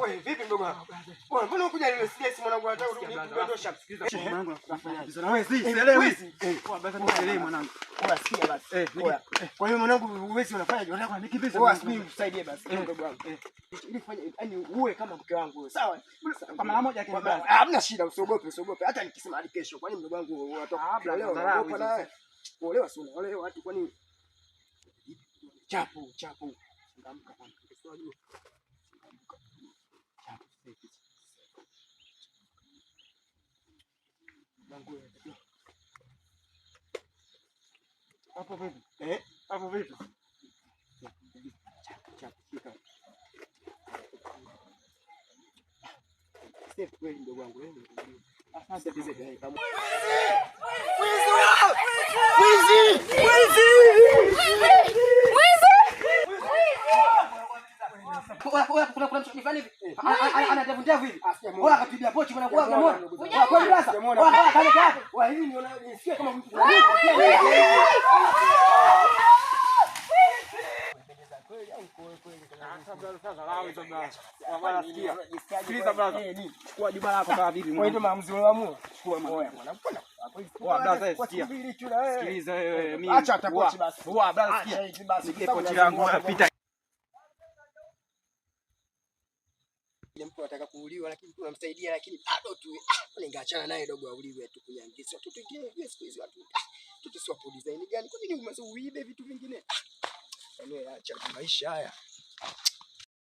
Wewe vipi mdogo wangu? Wewe mbona unakuja ile CS mwanangu anataka kudondosha? Mwanangu unafanya hizo. Na wewe sielewi. Poa basi nielewi mwanangu. Poa sikia basi. Kwa hiyo mwanangu wewe unafanya unataka nikimbize. Poa mimi nisaidie basi mdogo wangu. Ili fanye yani uwe kama mke wangu wewe. Sawa? Kwa mara moja kile. Hamna shida usiogope. Hata nikisema hadi kesho. Kwani mdogo wangu unatoka leo unaogopa naye? Olewa si unaolewa watu kwani chapu. Ngamka kwanza. Unajua. Hapo vipi? Hapo vipi? Chapu. Step kweli ndugu wangu wewe. Asante bize kama. Kuna mtu kifani hivi. Anatavunja hivi. Bora akatibia pochi mwana kwa mwana. Kwa mlasa. Kale kale. Hivi ni unasikia kama mtu kuna. Sikiliza brother. Chukua juba lako kama vipi? Kwa hiyo maamuzi unaamua. Chukua moyo mwana. Poa brother sikia. Sikiliza wewe mimi. Acha atakochi basi. Poa brother sikia. Nike pochi langu pita. Ile mtu anataka kuuliwa lakini mtu anamsaidia lakini bado tu ningeachana naye dogo auliwe tu kunyangisa. Watoto wengine siku hizi watu sio design gani? Kwa nini uibe vitu vingine? Yaani acha maisha haya.